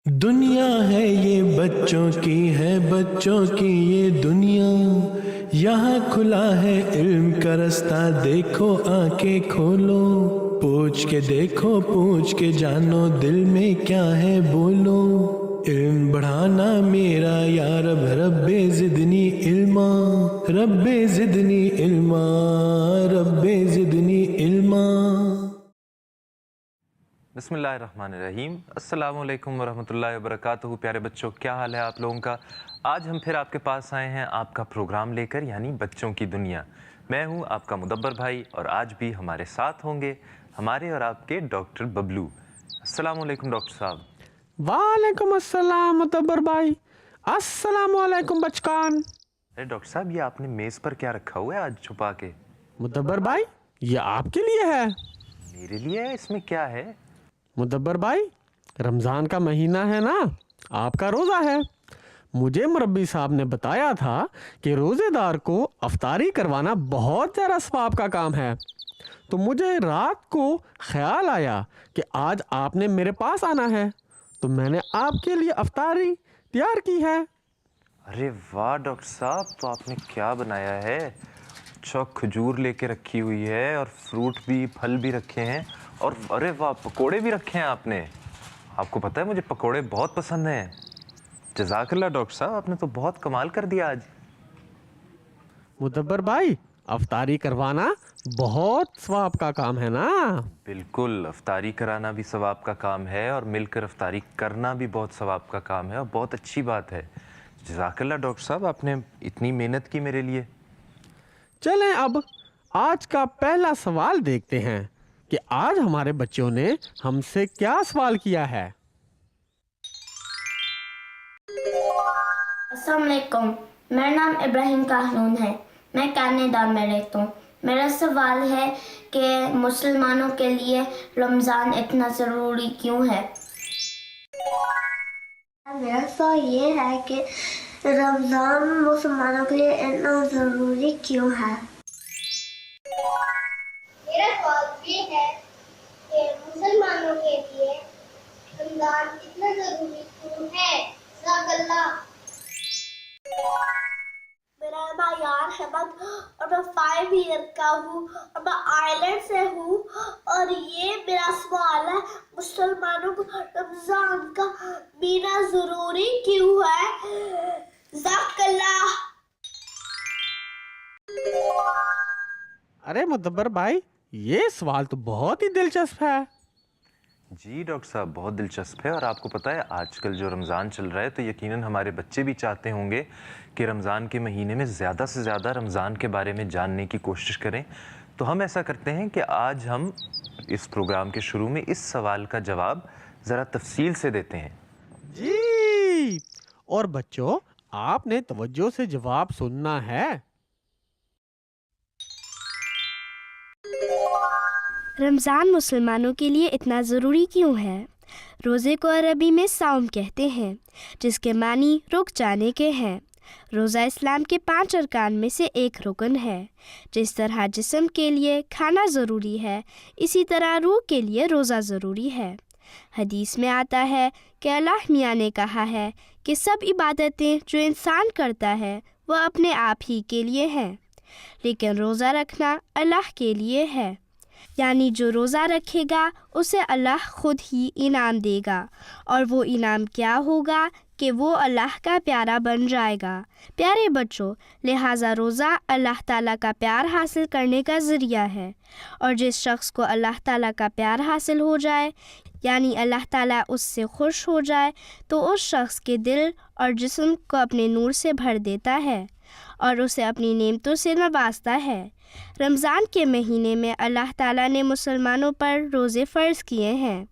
دنیا ہے یہ بچوں کی ہے بچوں کی یہ دنیا، یہاں کھلا ہے علم کا رستہ، دیکھو آنکھیں کھولو، پوچھ کے دیکھو پوچھ کے جانو، دل میں کیا ہے بولو، علم بڑھانا میرا یا رب، رب زدنی علما، رب زدنی علما، رب زدنی علما۔ بسم اللہ الرحمن الرحیم۔ السلام علیکم ورحمۃ اللہ وبرکاتہ۔ پیارے بچوں، کیا حال ہے آپ لوگوں کا؟ آج ہم پھر آپ کے پاس آئے ہیں آپ کا پروگرام لے کر، یعنی بچوں کی دنیا۔ میں ہوں آپ کا مدبر بھائی، اور آج بھی ہمارے ساتھ ہوں گے ہمارے اور آپ کے ڈاکٹر ببلو۔ السلام علیکم ڈاکٹر صاحب۔ وعلیکم السلام مدبر بھائی۔ السلام علیکم بچکان۔ ارے ڈاکٹر صاحب، یہ آپ نے میز پر کیا رکھا ہوا ہے آج چھپا کے؟ مدبر بھائی، یہ آپ کے لیے ہے۔ میرے لیے ہے؟ اس میں کیا ہے؟ مدبر بھائی، رمضان کا مہینہ ہے نا، آپ کا روزہ ہے۔ مجھے مربی صاحب نے بتایا تھا کہ روزے دار کو افطاری کروانا بہت زیادہ ثواب کا کام ہے، تو مجھے رات کو خیال آیا کہ آج آپ نے میرے پاس آنا ہے، تو میں نے آپ کے لیے افطاری تیار کی ہے۔ ارے واہ ڈاکٹر صاحب، تو آپ نے کیا بنایا ہے؟ اچھا، کھجور لے کے رکھی ہوئی ہے، اور فروٹ بھی، پھل بھی رکھے ہیں، اور ارے واہ، پکوڑے بھی رکھے ہیں آپ نے۔ آپ کو پتہ ہے مجھے پکوڑے بہت پسند ہیں۔ جزاک اللہ ڈاکٹر صاحب، آپ نے تو بہت کمال کر دیا آج۔ مدبر بھائی، افطاری کروانا بہت ثواب کا کام ہے نا۔ بالکل، افطاری کرانا بھی ثواب کا کام ہے، اور مل کر افطاری کرنا بھی بہت ثواب کا کام ہے، اور بہت اچھی بات ہے۔ جزاک اللہ ڈاکٹر صاحب، آپ نے اتنی محنت کی میرے لیے۔ چلیں اب آج کا پہلا سوال دیکھتے ہیں کہ آج ہمارے بچوں نے ہم سے کیا سوال کیا ہے۔ السلام علیکم، میرا نام ابراہیم کاہنون ہے، میں کینیڈا میں رہتا ہوں۔ میرا سوال ہے کہ مسلمانوں کے لیے رمضان اتنا ضروری کیوں ہے؟ میرا سوال یہ ہے کہ رمضان مسلمانوں کے لیے اتنا ضروری کیوں ہے؟ میرا سوال یہ ہے کہ مسلمانوں کے لیے رمضان اتنا ضروری کیوں ہے؟ جزاک اللہ۔ میرا نام یار احمد، اور میں 5 ایئر کا ہوں، اور میں آئرلینڈ سے ہوں، اور یہ میرا سوال ہے، مسلمانوں کو رمضان کا مہینہ ضروری کیوں ہے؟ جزاک اللہ۔ ارے مدبر بھائی، یہ سوال تو بہت ہی دلچسپ ہے۔ جی ڈاکٹر صاحب، بہت دلچسپ ہے، اور آپ کو پتہ ہے آج کل جو رمضان چل رہا ہے، تو یقیناً ہمارے بچے بھی چاہتے ہوں گے کہ رمضان کے مہینے میں زیادہ سے زیادہ رمضان کے بارے میں جاننے کی کوشش کریں۔ تو ہم ایسا کرتے ہیں کہ آج ہم اس پروگرام کے شروع میں اس سوال کا جواب ذرا تفصیل سے دیتے ہیں۔ جی، اور بچوں، آپ نے توجہ سے جواب سننا ہے۔ رمضان مسلمانوں کے لیے اتنا ضروری کیوں ہے؟ روزے کو عربی میں صوم کہتے ہیں، جس کے معنی رک جانے کے ہیں۔ روزہ اسلام کے 5 ارکان میں سے ایک رکن ہے۔ جس طرح جسم کے لیے کھانا ضروری ہے، اسی طرح روح کے لیے روزہ ضروری ہے۔ حدیث میں آتا ہے کہ اللہ میاں نے کہا ہے کہ سب عبادتیں جو انسان کرتا ہے وہ اپنے آپ ہی کے لیے ہیں، لیکن روزہ رکھنا اللہ کے لیے ہے، یعنی جو روزہ رکھے گا اسے اللہ خود ہی انعام دے گا، اور وہ انعام کیا ہوگا کہ وہ اللہ کا پیارا بن جائے گا۔ پیارے بچوں، لہٰذا روزہ اللہ تعالیٰ کا پیار حاصل کرنے کا ذریعہ ہے، اور جس شخص کو اللہ تعالیٰ کا پیار حاصل ہو جائے، یعنی اللہ تعالیٰ اس سے خوش ہو جائے، تو اس شخص کے دل اور جسم کو اپنے نور سے بھر دیتا ہے، اور اسے اپنی نعمتوں سے نوازتا ہے۔ رمضان کے مہینے میں اللہ تعالیٰ نے مسلمانوں پر روزے فرض کیے ہیں،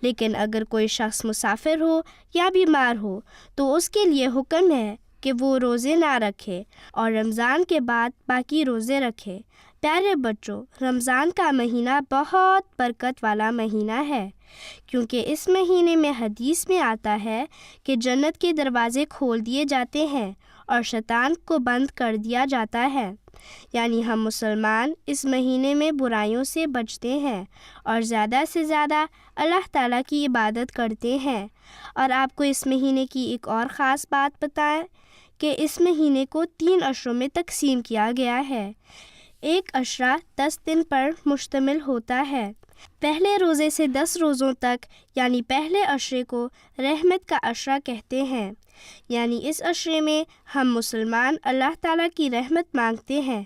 لیکن اگر کوئی شخص مسافر ہو یا بیمار ہو تو اس کے لیے حکم ہے کہ وہ روزے نہ رکھے، اور رمضان کے بعد باقی روزے رکھے۔ پیارے بچوں، رمضان کا مہینہ بہت برکت والا مہینہ ہے، کیونکہ اس مہینے میں حدیث میں آتا ہے کہ جنت کے دروازے کھول دیے جاتے ہیں اور شیطان کو بند کر دیا جاتا ہے۔ یعنی ہم مسلمان اس مہینے میں برائیوں سے بچتے ہیں اور زیادہ سے زیادہ اللہ تعالیٰ کی عبادت کرتے ہیں۔ اور آپ کو اس مہینے کی ایک اور خاص بات بتائیں کہ اس مہینے کو 3 عشروں میں تقسیم کیا گیا ہے۔ ایک عشرہ 10 دن پر مشتمل ہوتا ہے۔ پہلے روزے سے 10 روزوں تک یعنی پہلے عشرے کو رحمت کا عشرہ کہتے ہیں، یعنی اس عشرے میں ہم مسلمان اللہ تعالیٰ کی رحمت مانگتے ہیں،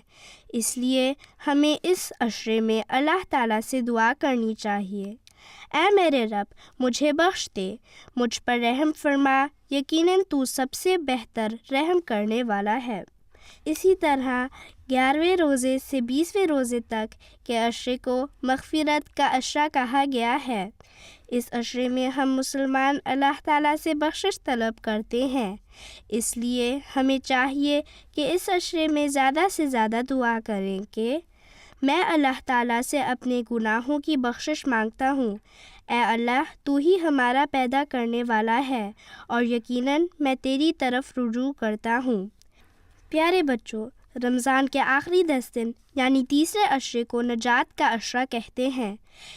اس لیے ہمیں اس عشرے میں اللہ تعالیٰ سے دعا کرنی چاہیے۔ اے میرے رب، مجھے بخش دے، مجھ پر رحم فرما، یقیناً تو سب سے بہتر رحم کرنے والا ہے۔ اسی طرح 11ویں روزے سے 20ویں روزے تک کے عشرے کو مغفرت کا عشرہ کہا گیا ہے۔ اس عشرے میں ہم مسلمان اللہ تعالیٰ سے بخشش طلب کرتے ہیں، اس لیے ہمیں چاہیے کہ اس عشرے میں زیادہ سے زیادہ دعا کریں کہ میں اللہ تعالیٰ سے اپنے گناہوں کی بخشش مانگتا ہوں۔ اے اللہ، تو ہی ہمارا پیدا کرنے والا ہے اور یقیناً میں تیری طرف رجوع کرتا ہوں۔ پیارے بچوں، رمضان کے آخری 10 دن یعنی تیسرے عشرے کو نجات کا عشرہ کہتے ہیں۔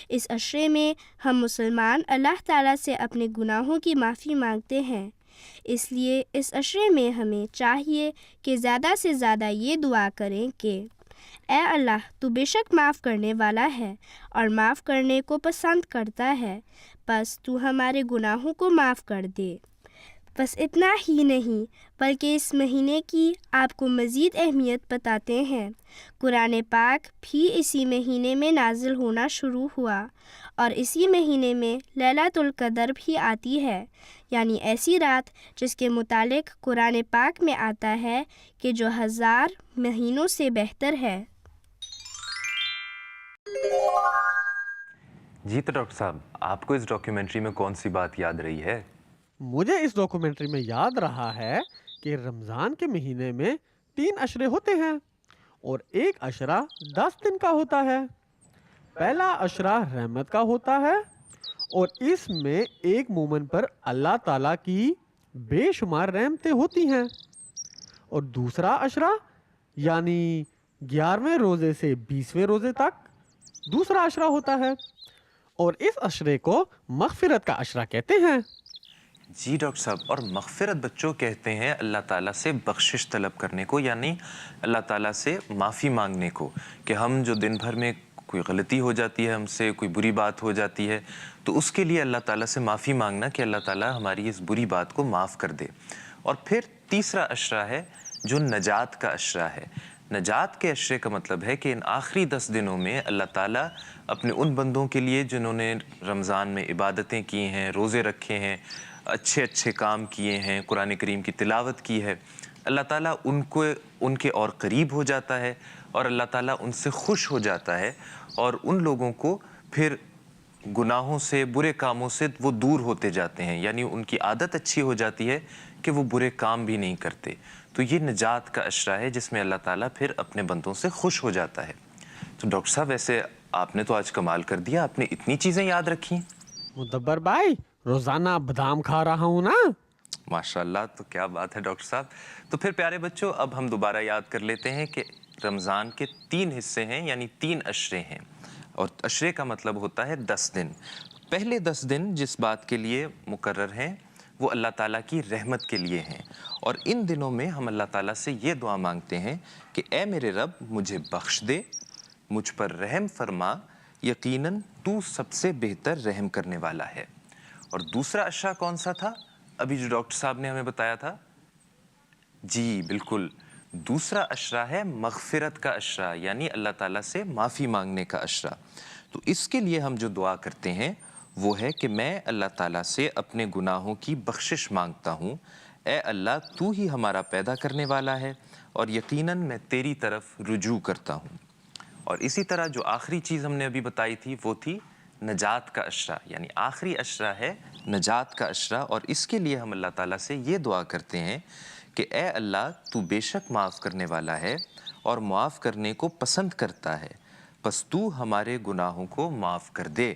اس عشرے میں ہم مسلمان اللہ تعالیٰ سے اپنے گناہوں کی معافی مانگتے ہیں، اس لیے اس عشرے میں ہمیں چاہیے کہ زیادہ سے زیادہ یہ دعا کریں کہ اے اللہ، تو بے شک معاف کرنے والا ہے اور معاف کرنے کو پسند کرتا ہے، بس تو ہمارے گناہوں کو معاف کر دے۔ بس اتنا ہی نہیں بلکہ اس مہینے کی آپ کو مزید اہمیت بتاتے ہیں۔ قرآن پاک بھی اسی مہینے میں نازل ہونا شروع ہوا اور اسی مہینے میں لیلۃ القدر بھی آتی ہے، یعنی ایسی رات جس کے متعلق قرآن پاک میں آتا ہے کہ جو 1000 مہینوں سے بہتر ہے۔ جی تو ڈاکٹر صاحب، آپ کو اس ڈاکیومنٹری میں کون سی بات یاد رہی ہے؟ مجھے اس ڈاکومنٹری میں یاد رہا ہے کہ رمضان کے مہینے میں 3 عشرے ہوتے ہیں اور ایک عشرہ 10 دن کا ہوتا ہے۔ پہلا عشرہ رحمت کا ہوتا ہے اور اس میں ایک مومن پر اللہ تعالیٰ کی بے شمار رحمتیں ہوتی ہیں، اور دوسرا عشرہ یعنی 11ویں روزے سے 20ویں روزے تک دوسرا عشرہ ہوتا ہے، اور اس عشرے کو مغفرت کا عشرہ کہتے ہیں۔ جی ڈاکٹر صاحب، اور مغفرت بچوں کہتے ہیں اللہ تعالیٰ سے بخشش طلب کرنے کو، یعنی اللہ تعالیٰ سے معافی مانگنے کو، کہ ہم جو دن بھر میں کوئی غلطی ہو جاتی ہے، ہم سے کوئی بری بات ہو جاتی ہے، تو اس کے لیے اللہ تعالیٰ سے معافی مانگنا کہ اللہ تعالیٰ ہماری اس بری بات کو معاف کر دے۔ اور پھر تیسرا عشرہ ہے جو نجات کا عشرہ ہے۔ نجات کے عشرے کا مطلب ہے کہ ان آخری 10 دنوں میں اللہ تعالیٰ اپنے ان بندوں کے لیے جنہوں نے رمضان میں عبادتیں کی ہیں، روزے رکھے ہیں، اچھے اچھے کام کیے ہیں، قرآن کریم کی تلاوت کی ہے، اللہ تعالیٰ ان کے اور قریب ہو جاتا ہے اور اللہ تعالیٰ ان سے خوش ہو جاتا ہے، اور ان لوگوں کو پھر گناہوں سے، برے کاموں سے وہ دور ہوتے جاتے ہیں، یعنی ان کی عادت اچھی ہو جاتی ہے کہ وہ برے کام بھی نہیں کرتے۔ تو یہ نجات کا عشرہ ہے جس میں اللہ تعالیٰ پھر اپنے بندوں سے خوش ہو جاتا ہے۔ تو ڈاکٹر صاحب، ویسے آپ نے تو آج کمال کر دیا، آپ نے اتنی چیزیں یاد رکھی ہیں۔ مدبر بھائی، روزانہ بادام کھا رہا ہوں نا۔ ماشاءاللہ، تو کیا بات ہے ڈاکٹر صاحب۔ تو پھر پیارے بچوں، اب ہم دوبارہ یاد کر لیتے ہیں کہ رمضان کے 3 حصے ہیں، یعنی 3 عشرے ہیں، اور عشرے کا مطلب ہوتا ہے 10 دن۔ پہلے 10 دن جس بات کے لیے مقرر ہیں وہ اللہ تعالیٰ کی رحمت کے لیے ہیں، اور ان دنوں میں ہم اللہ تعالیٰ سے یہ دعا مانگتے ہیں کہ اے میرے رب، مجھے بخش دے، مجھ پر رحم فرما، یقیناً تو سب سے بہتر رحم کرنے والا ہے۔ اور دوسرا عشرہ کون سا تھا ابھی جو ڈاکٹر صاحب نے ہمیں بتایا تھا؟ جی بالکل، دوسرا عشرہ ہے مغفرت کا عشرہ، یعنی اللہ تعالیٰ سے معافی مانگنے کا عشرہ۔ تو اس کے لیے ہم جو دعا کرتے ہیں وہ ہے کہ میں اللہ تعالیٰ سے اپنے گناہوں کی بخشش مانگتا ہوں۔ اے اللہ، تو ہی ہمارا پیدا کرنے والا ہے اور یقیناً میں تیری طرف رجوع کرتا ہوں۔ اور اسی طرح جو آخری چیز ہم نے ابھی بتائی تھی وہ تھی نجات کا عشرہ، یعنی آخری عشرہ ہے نجات کا عشرہ، اور اس کے لیے ہم اللہ تعالیٰ سے یہ دعا کرتے ہیں کہ اے اللہ، تو بے شک معاف کرنے والا ہے اور معاف کرنے کو پسند کرتا ہے، پس تو ہمارے گناہوں کو معاف کر دے۔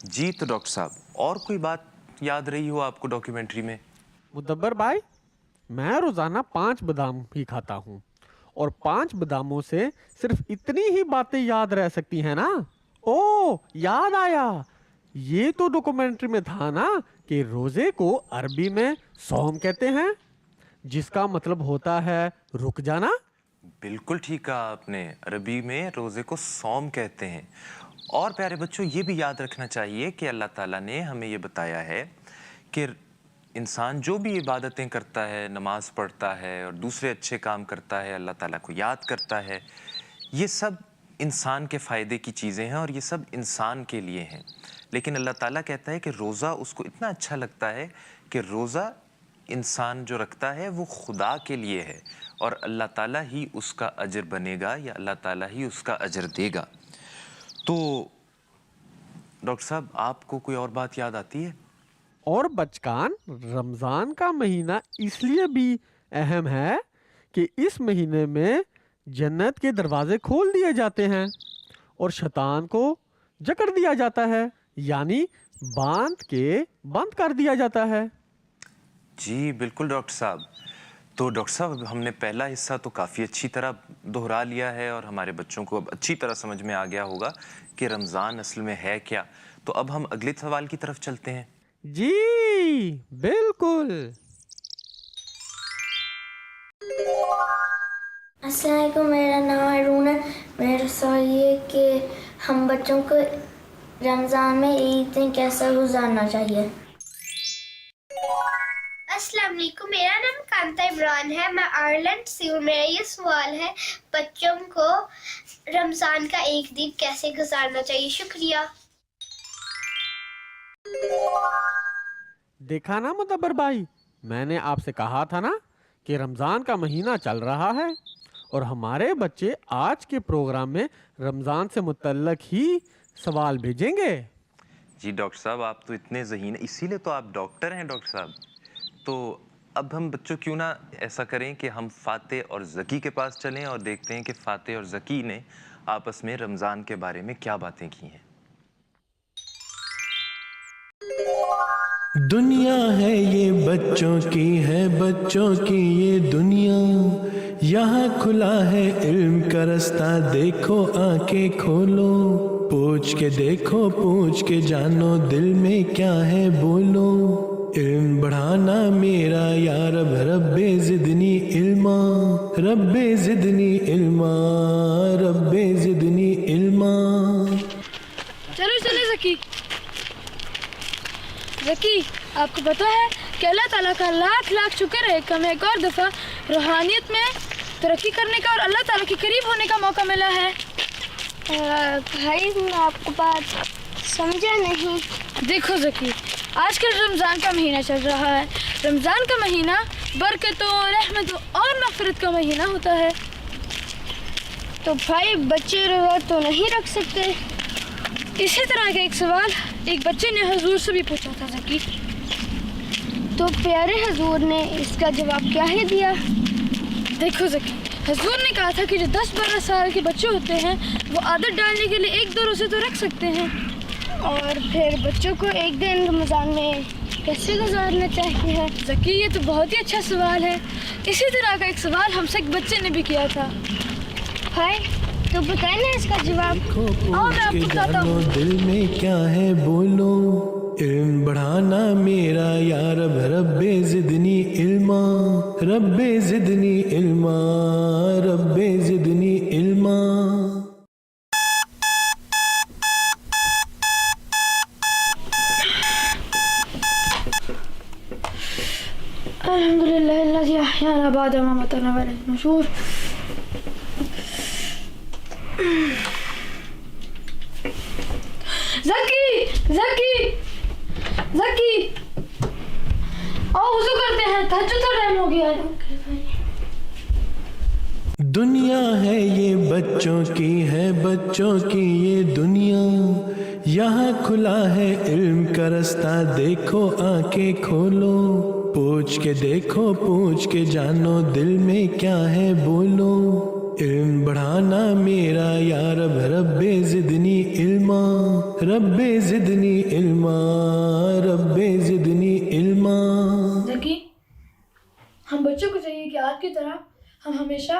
جی تو ڈاکٹر صاحب، اور کوئی بات یاد رہی ہو آپ کو ڈاکیومنٹری میں؟ مدبر بھائی، میں روزانہ 5 بادام ہی کھاتا ہوں اور 5 باداموں سے صرف اتنی ہی باتیں یاد رہ سکتی ہیں نا؟ او یاد آیا، یہ تو ڈاکومنٹری میں تھا نا کہ روزے کو عربی میں صوم کہتے ہیں، جس کا مطلب ہوتا ہے رک جانا۔ بالکل ٹھیک کہا آپ نے، عربی میں روزے کو صوم کہتے ہیں۔ اور پیارے بچوں، یہ بھی یاد رکھنا چاہیے کہ اللہ تعالیٰ نے ہمیں یہ بتایا ہے کہ انسان جو بھی عبادتیں کرتا ہے، نماز پڑھتا ہے اور دوسرے اچھے کام کرتا ہے، اللہ تعالیٰ کو یاد کرتا ہے، یہ سب انسان کے فائدے کی چیزیں ہیں اور یہ سب انسان کے لیے ہیں۔ لیکن اللہ تعالیٰ کہتا ہے کہ روزہ اس کو اتنا اچھا لگتا ہے کہ روزہ انسان جو رکھتا ہے وہ خدا کے لیے ہے، اور اللہ تعالیٰ ہی اس کا اجر بنے گا یا اللہ تعالیٰ ہی اس کا اجر دے گا۔ تو ڈاکٹر صاحب، آپ کو کوئی اور بات یاد آتی ہے؟ اور بچکان، رمضان کا مہینہ اس لیے بھی اہم ہے کہ اس مہینے میں جنت کے دروازے کھول دیے جاتے ہیں اور شیطان کو جکڑ دیا جاتا ہے، یعنی باندھ کے بند کر دیا جاتا ہے۔ جی بالکل ڈاکٹر صاحب۔ تو ڈاکٹر صاحب، ہم نے پہلا حصہ تو کافی اچھی طرح دہرا لیا ہے اور ہمارے بچوں کو اب اچھی طرح سمجھ میں آ گیا ہوگا کہ رمضان اصل میں ہے کیا۔ تو اب ہم اگلے سوال کی طرف چلتے ہیں۔ جی بالکل۔ السلام علیکم، میرا نام ارون ہے۔ میرا سوال یہ ہے کہ ہم بچوں کو رمضان میں عیدیں کیسے گزارنا چاہیے؟ السلام علیکم، میرا نام کانتا عمران ہے، میں آئرلینڈ سے ہوں۔ میرا یہ سوال ہے، بچوں کو رمضان کا ایک دن کیسے گزارنا چاہیے؟ شکریہ۔ دیکھا نا مدبر بھائی، میں نے آپ سے کہا تھا نا کہ رمضان کا مہینہ چل رہا ہے اور ہمارے بچے آج کے پروگرام میں رمضان سے متعلق ہی سوال بھیجیں گے۔ جی ڈاکٹر صاحب، آپ تو اتنے ذہین ہیں، اسی لیے تو آپ ڈاکٹر ہیں ڈاکٹر صاحب۔ تو اب ہم بچوں کیوں نہ ایسا کریں کہ ہم فاتح اور ذکی کے پاس چلیں اور دیکھتے ہیں کہ فاتح اور ذکی نے آپس میں رمضان کے بارے میں کیا باتیں کی ہیں۔ دنیا ہے یہ بچوں کی ہے، بچوں کی یہ دنیا، یہاں کھلا ہے علم کا رستہ، دیکھو آنکھیں کھولو، پوچھ کے دیکھو، پوچھ کے جانو، دل میں کیا ہے بولو، علم بڑھانا میرا یا رب، رب زدنی علما، رب زدنی علما، رب زدنی علما۔ چلو ذکی، ذکی آپ کو پتہ ہے کہ اللہ تعالیٰ کا لاکھ لاکھ شکر ہے کہ ہمیں ایک اور دفعہ روحانیت میں ترقی کرنے کا اور اللہ تعالیٰ کے قریب ہونے کا موقع ملا ہے۔ بھائی میں آپ کو بات سمجھا نہیں۔ دیکھو ذکی، آج کل رمضان کا مہینہ چل رہا ہے۔ رمضان کا مہینہ برکتوں، رحمتوں اور مغفرت کا مہینہ ہوتا ہے۔ تو بھائی بچے روزہ تو نہیں رکھ سکتے؟ اسی طرح کا ایک سوال ایک بچے نے حضور سے بھی پوچھا تھا ذکی۔ تو پیارے حضور نے اس کا جواب کیا ہی دیا؟ دیکھو ذکی، حضور نے کہا تھا کہ جو 10-12 سال کے بچے ہوتے ہیں وہ عادت ڈالنے کے لیے 1-2 روزے تو رکھ سکتے ہیں۔ اور پھر بچوں کو ایک دن رمضان میں کیسے گزارنا چاہیے؟ ذکی، یہ تو بہت ہی اچھا سوال ہے۔ اسی طرح کا ایک سوال ہم سے ایک بچے نے بھی کیا تھا۔ بھائی تو بتائیں نا اس کا جواب۔ دیکھو پوچھ کے جانو، دل میں کیا ہے بولو، علم بڑھانا میرا یا رب، رب زدنی علما، رب زدنی علما، رب زدنی علما۔ الحمدللہ الذی احیانا بعد ما ماتنا والیہ النشور۔ ذکی ذکی ذکی، آؤ وضو کرتے ہیں، تہجد کا ٹائم ہو گیا ہے۔ دنیا ہے یہ بچوں کی ہے، بچوں کی یہ دنیا، یہاں کھلا ہے علم کا رستہ، دیکھو آنکھیں کھولو، پوچھ کے دیکھو، پوچھ کے جانو، دل میں کیا ہے بولو، علم بڑھانا میرا یا رب، رب زدنی علما، رب زدنی علما، رب زدنی علما۔ ذکی، ہم بچوں کو چاہیے کہ آج کی طرح ہم ہمیشہ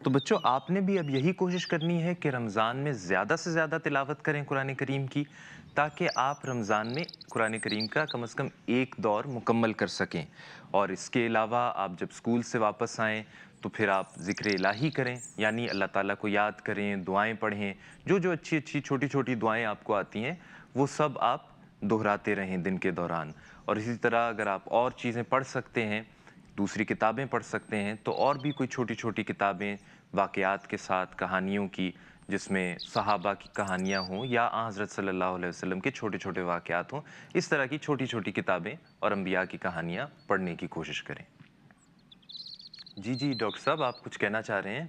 تو بچوں آپ نے بھی اب یہی کوشش کرنی ہے کہ رمضان میں زیادہ سے زیادہ تلاوت کریں قرآن کریم کی، تاکہ آپ رمضان میں قرآن کریم کا کم از کم ایک دور مکمل کر سکیں. اور اس کے علاوہ آپ جب اسکول سے واپس آئیں تو پھر آپ ذکر الہی کریں، یعنی اللہ تعالیٰ کو یاد کریں، دعائیں پڑھیں، جو اچھی اچھی چھوٹی چھوٹی دعائیں آپ کو آتی ہیں وہ سب آپ دہراتے رہیں دن کے دوران. اور اسی طرح اگر آپ اور چیزیں پڑھ سکتے ہیں، دوسری کتابیں پڑھ سکتے ہیں، تو اور بھی کوئی چھوٹی چھوٹی کتابیں واقعات کے ساتھ، کہانیوں کی، جس میں صحابہ کی کہانیاں ہوں یا آن حضرت صلی اللہ علیہ وسلم کے چھوٹے چھوٹے واقعات ہوں، اس طرح کی چھوٹی چھوٹی کتابیں اور انبیاء کی کہانیاں پڑھنے کی کوشش کریں. جی ڈاکٹر صاحب آپ کچھ کہنا چاہ رہے ہیں؟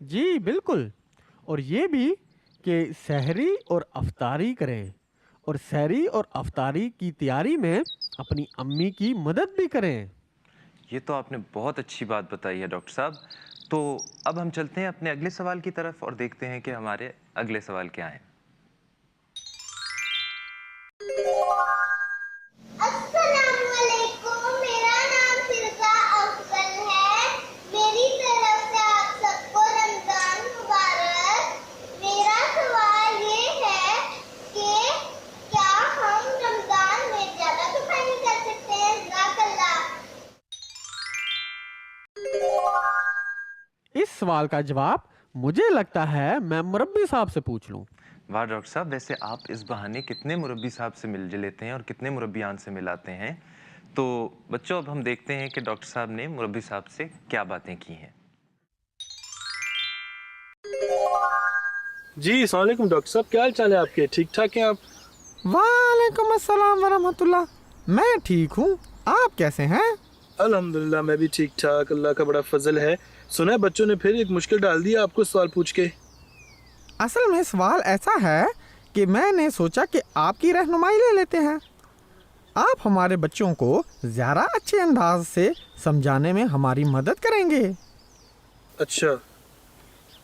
جی بالکل، اور یہ بھی کہ سحری اور افطاری کریں، اور سحری اور افطاری کی تیاری میں اپنی امی کی مدد بھی کریں. یہ تو آپ نے بہت اچھی بات بتائی ہے ڈاکٹر صاحب. تو اب ہم چلتے ہیں اپنے اگلے سوال کی طرف اور دیکھتے ہیں کہ ہمارے اگلے سوال کیا ہیں. السلام علیکم، میرا نام فرقہ افضل ہے. میری طرف سے آپ سب کو رمضان مبارک. میرا سوال یہ ہے کہ کیا ہم رمضان میں زیادہ قربانی کر سکتے ہیں؟ جزاک اللہ. اس سوال کا جواب مجھے لگتا ہے میں مربی صاحب سے پوچھ لوں. واہ ڈاکٹر صاحب، ویسے آپ اس بہانے کتنے مربی صاحب سے مل لیتے ہیں اور کتنے مربیان سے ملاتے ہیں. تو بچوں اب ہم دیکھتے ہیں کہ ڈاکٹر صاحب نے مربی صاحب سے کیا باتیں کی ہیں. جی السلام علیکم ڈاکٹر صاحب، کیا حال چال ہے آپ کے؟ ٹھیک ٹھاک ہیں آپ؟ وعلیکم السلام ورحمۃ اللہ، میں ٹھیک ہوں، آپ کیسے ہیں؟ الحمدللہ میں بھی ٹھیک ٹھاک، اللہ کا بڑا فضل ہے. سنا ہے بچوں نے پھر ایک مشکل ڈال دیا آپ کو سوال پوچھ کے. اصل میں سوال ایسا ہے کہ میں نے سوچا کہ آپ کی رہنمائی لے لیتے ہیں. آپ ہمارے بچوں کو زیادہ اچھے انداز سے سمجھانے میں ہماری مدد کریں گے. اچھا،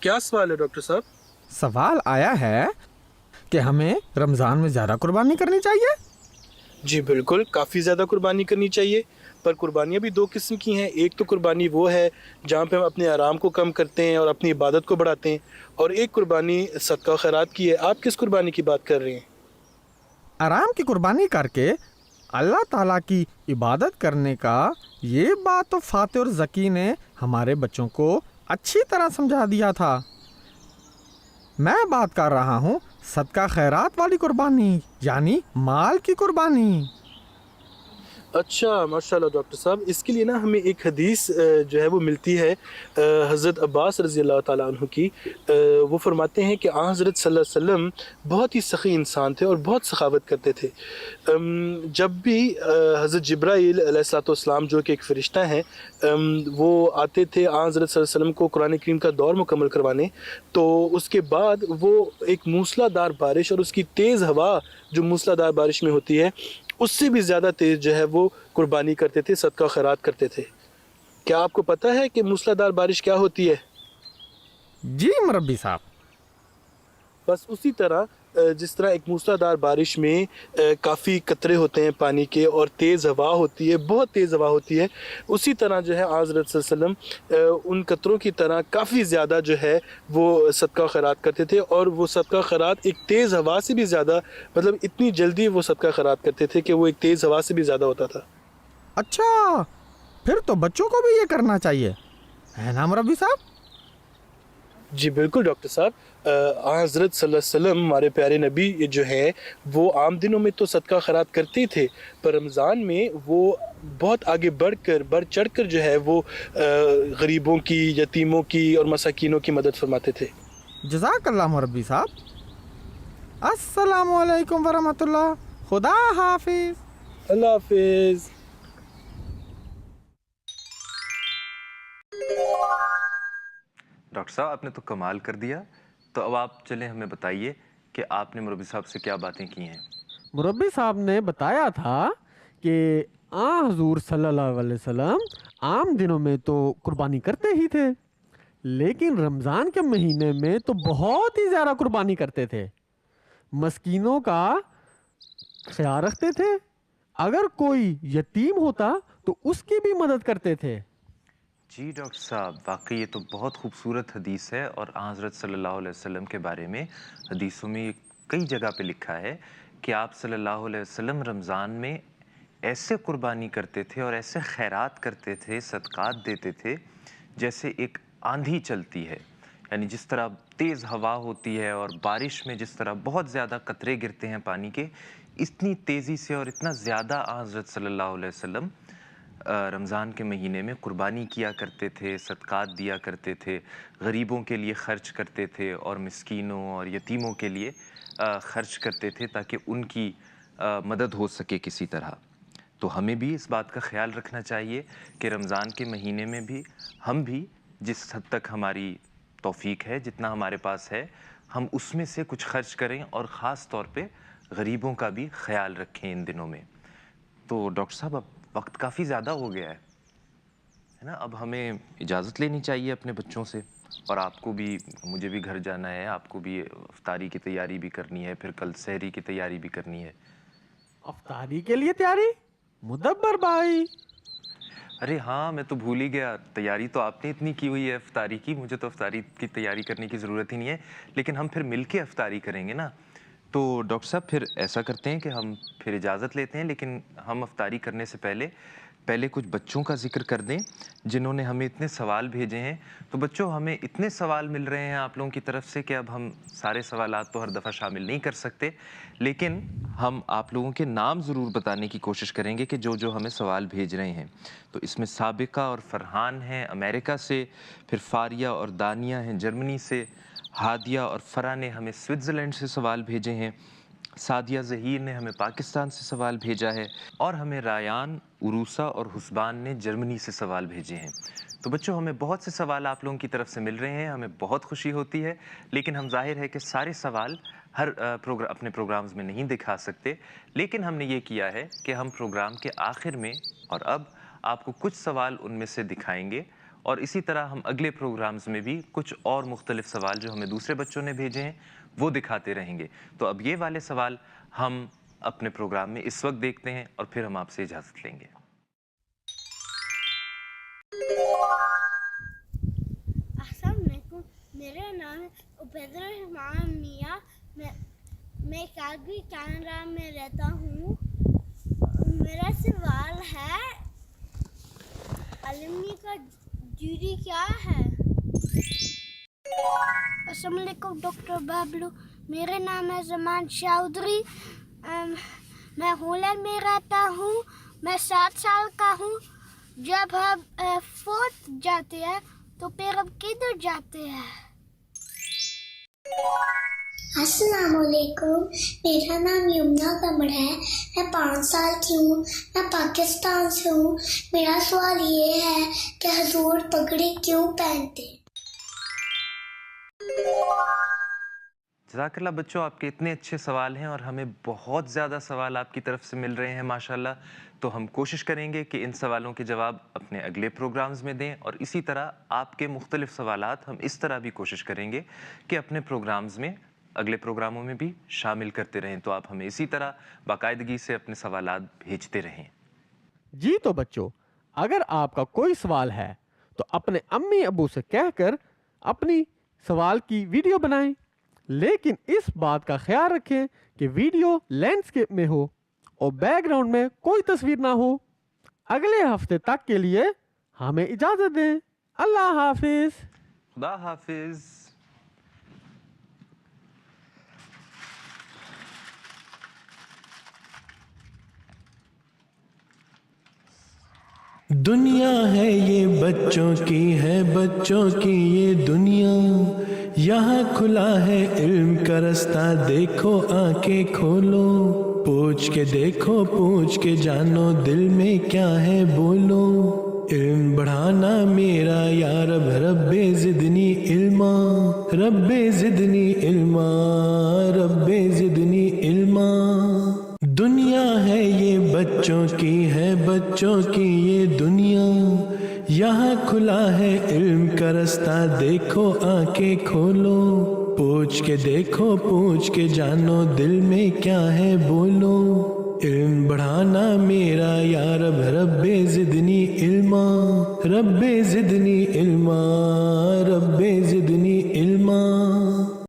کیا سوال ہے ڈاکٹر صاحب؟ سوال آیا ہے کہ ہمیں رمضان میں زیادہ قربانی کرنی چاہیے. جی بالکل، کافی زیادہ قربانی کرنی چاہیے، پر قربانیاں بھی دو قسم کی ہیں. ایک تو قربانی وہ ہے جہاں پہ ہم اپنے آرام کو کم کرتے ہیں اور اپنی عبادت کو بڑھاتے ہیں، اور ایک قربانی صدقہ و خیرات کی ہے. آپ کس قربانی کی بات کر رہے ہیں؟ آرام کی قربانی کر کے اللہ تعالیٰ کی عبادت کرنے کا یہ بات تو فاتح اور ذکی نے ہمارے بچوں کو اچھی طرح سمجھا دیا تھا. میں بات کر رہا ہوں صدقہ خیرات والی قربانی، یعنی مال کی قربانی. اچھا ماشاءاللہ ڈاکٹر صاحب، اس کے لیے نا ہمیں ایک حدیث جو ہے وہ ملتی ہے حضرت عباس رضی اللہ تعالیٰ عنہ کی. وہ فرماتے ہیں کہ آن حضرت صلی اللہ علیہ وسلم بہت ہی سخی انسان تھے اور بہت سخاوت کرتے تھے. جب بھی حضرت جبرائیل علیہ الصلوۃ والسلام جو کہ ایک فرشتہ ہیں وہ آتے تھے آن حضرت صلی اللہ علیہ وسلم کو قرآن کریم کا دور مکمل کروانے، تو اس کے بعد وہ ایک موسلا دار بارش اور اس کی تیز ہوا جو موسلا دار بارش میں ہوتی ہے اس سے بھی زیادہ تیز جو ہے وہ قربانی کرتے تھے، صدقہ خیرات کرتے تھے. کیا آپ کو پتہ ہے کہ موسلا دار بارش کیا ہوتی ہے؟ جی مربی صاحب. بس اسی طرح جس طرح ایک موسلا دار بارش میں کافی قطرے ہوتے ہیں پانی کے اور تیز ہوا ہوتی ہے، بہت تیز ہوا ہوتی ہے، اسی طرح جو ہے حضرت صلی اللہ علیہ وسلم ان قطروں کی طرح کافی زیادہ جو ہے وہ صدقہ خیرات کرتے تھے. اور وہ صدقہ خیرات ایک تیز ہوا سے بھی زیادہ، مطلب اتنی جلدی وہ صدقہ خیرات کرتے تھے کہ وہ ایک تیز ہوا سے بھی زیادہ ہوتا تھا. اچھا، پھر تو بچوں کو بھی یہ کرنا چاہیے، ہے نا مربی صاحب؟ جی بالکل ڈاکٹر صاحب. حضرت صلی اللہ علیہ وسلم ہمارے پیارے نبی جو ہے وہ عام دنوں میں تو صدقہ خیرات کرتے ہی تھے، پر رمضان میں وہ بہت آگے بڑھ چڑھ کر جو ہے وہ غریبوں کی، یتیموں کی اور مساکینوں کی مدد فرماتے تھے. جزاک اللہ مربی صاحب. السلام علیکم ورحمۃ اللہ. خدا حافظ. اللہ حافظ. ڈاکٹر صاحب آپ نے تو کمال کر دیا. تو اب آپ چلیں ہمیں بتائیے کہ آپ نے مربی صاحب سے کیا باتیں کی ہیں. مربی صاحب نے بتایا تھا کہ حضور صلی اللہ علیہ وسلم عام دنوں میں تو قربانی کرتے ہی تھے، لیکن رمضان کے مہینے میں تو بہت ہی زیادہ قربانی کرتے تھے. مسکینوں کا خیال رکھتے تھے، اگر کوئی یتیم ہوتا تو اس کی بھی مدد کرتے تھے. جی ڈاکٹر صاحب، واقعی یہ تو بہت خوبصورت حدیث ہے، اور حضرت صلی اللہ علیہ وسلم کے بارے میں حدیثوں میں کئی جگہ پہ لکھا ہے کہ آپ صلی اللہ علیہ وسلم رمضان میں ایسے قربانی کرتے تھے اور ایسے خیرات کرتے تھے، صدقات دیتے تھے، جیسے ایک آندھی چلتی ہے. یعنی جس طرح تیز ہوا ہوتی ہے اور بارش میں جس طرح بہت زیادہ قطرے گرتے ہیں پانی کے، اتنی تیزی سے اور اتنا زیادہ حضرت صلی اللہ علیہ وسلم رمضان کے مہینے میں قربانی کیا کرتے تھے، صدقات دیا کرتے تھے، غریبوں کے لیے خرچ کرتے تھے اور مسکینوں اور یتیموں کے لیے خرچ کرتے تھے تاکہ ان کی مدد ہو سکے کسی طرح. تو ہمیں بھی اس بات کا خیال رکھنا چاہیے کہ رمضان کے مہینے میں بھی ہم بھی جس حد تک ہماری توفیق ہے، جتنا ہمارے پاس ہے، ہم اس میں سے کچھ خرچ کریں اور خاص طور پہ غریبوں کا بھی خیال رکھیں ان دنوں میں. تو ڈاکٹر صاحب، اب وقت کافی زیادہ ہو گیا ہے نا، اب ہمیں اجازت لینی چاہیے اپنے بچوں سے، اور آپ کو بھی، مجھے بھی گھر جانا ہے، آپ کو بھی افطاری کی تیاری بھی کرنی ہے، پھر کل سحری کی تیاری بھی کرنی ہے. افطاری کے لیے تیاری؟ مدبر بھائی، ارے ہاں، میں تو بھول ہی گیا، تیاری تو آپ نے اتنی کی ہوئی ہے افطاری کی، مجھے تو افطاری کی تیاری کرنے کی ضرورت ہی نہیں ہے، لیکن ہم پھر مل کے افطاری کریں گے نا. تو ڈاکٹر صاحب پھر ایسا کرتے ہیں کہ ہم پھر اجازت لیتے ہیں، لیکن ہم افطاری کرنے سے پہلے کچھ بچوں کا ذکر کر دیں جنہوں نے ہمیں اتنے سوال بھیجے ہیں. تو بچوں، ہمیں اتنے سوال مل رہے ہیں آپ لوگوں کی طرف سے کہ اب ہم سارے سوالات تو ہر دفعہ شامل نہیں کر سکتے، لیکن ہم آپ لوگوں کے نام ضرور بتانے کی کوشش کریں گے کہ جو ہمیں سوال بھیج رہے ہیں. تو اس میں سابقہ اور فرحان ہیں امریکہ سے، پھر فاریہ اور دانیہ ہیں جرمنی سے، ہادیہ اور فرا نے ہمیں سوئٹزرلینڈ سے سوال بھیجے ہیں، سعدیہ ظہیر نے ہمیں پاکستان سے سوال بھیجا ہے، اور ہمیں رایان، عروسہ اور حسبان نے جرمنی سے سوال بھیجے ہیں. تو بچوں، ہمیں بہت سے سوال آپ لوگوں کی طرف سے مل رہے ہیں، ہمیں بہت خوشی ہوتی ہے، لیکن ہم ظاہر ہے کہ سارے سوال ہر اپنے پروگرامز میں نہیں دکھا سکتے، لیکن ہم نے یہ کیا ہے کہ ہم پروگرام کے آخر میں اور اب آپ کو کچھ سوال ان میں سے دکھائیں گے، اور اسی طرح ہم اگلے پروگرامز میں بھی کچھ اور مختلف سوال جو ہمیں دوسرے بچوں نے بھیجے ہیں وہ دکھاتے رہیں گے. تو اب یہ والے سوال ہم اپنے پروگرام میں اس وقت دیکھتے ہیں، اور پھر ہم آپ سے اجازت لیں گے. السلام علیکم، میرا نام ہے عبید الرحمان میاں، میں کالگری کینیڈا میں رہتا ہوں. میرا سوال ہے، الومنی کا ڈیوٹی کیا ہے؟ السلام علیکم ڈاکٹر بابلو، میرا نام ہے زمان چودھری، میں ہولینڈ میں رہتا ہوں، میں 7 سال کا ہوں. جب ہم فورتھ جاتے ہیں تو پھر ہم کدھر جاتے ہیں؟ السلام علیکم، میرا نام یمنا قمر ہے، میں 5 سال کی ہوں، میں پاکستان سے ہوں. میرا سوال یہ ہے کہ حضور پگڑی کیوں پہنتے؟ جزاک اللہ بچوں، آپ کے اتنے اچھے سوال ہیں اور ہمیں بہت زیادہ سوال آپ کی طرف سے مل رہے ہیں ماشاءاللہ. تو ہم کوشش کریں گے کہ ان سوالوں کے جواب اپنے اگلے پروگرامز میں دیں، اور اسی طرح آپ کے مختلف سوالات ہم اس طرح بھی کوشش کریں گے کہ اپنے پروگرامز میں، اگلے پروگراموں میں بھی شامل کرتے رہیں. تو آپ ہمیں اسی طرح باقاعدگی سے اپنے سوالات بھیجتے رہیں. جی تو بچوں، اگر آپ کا کوئی سوال ہے تو اپنے امی ابو سے کہہ کر اپنی سوال کی ویڈیو بنائیں، لیکن اس بات کا خیال رکھیں کہ ویڈیو لینڈسکیپ میں ہو اور بیک گراؤنڈ میں کوئی تصویر نہ ہو. اگلے ہفتے تک کے لیے ہمیں اجازت دیں. اللہ حافظ. خدا حافظ. دنیا ہے یہ بچوں کی ہے، بچوں کی یہ دنیا، یہاں کھلا ہے علم کا رستہ، دیکھو آنکھیں کھولو، پوچھ کے دیکھو، پوچھ کے جانو، دل میں کیا ہے بولو. علم بڑھانا میرا یا رب، رب زدنی علما، رب زدنی علما، رب زدنی علما. دنیا ہے یہ بچوں کی ہے، بچوں کی یہ دنیا، یہاں کھلا ہے علم کا رستہ، دیکھو آنکھیں کھولو، پوچھ کے دیکھو، پوچھ کے جانو، دل میں کیا ہے بولو. علم بڑھانا میرا یا رب، رب زدنی علما، رب زدنی علما رب زدنی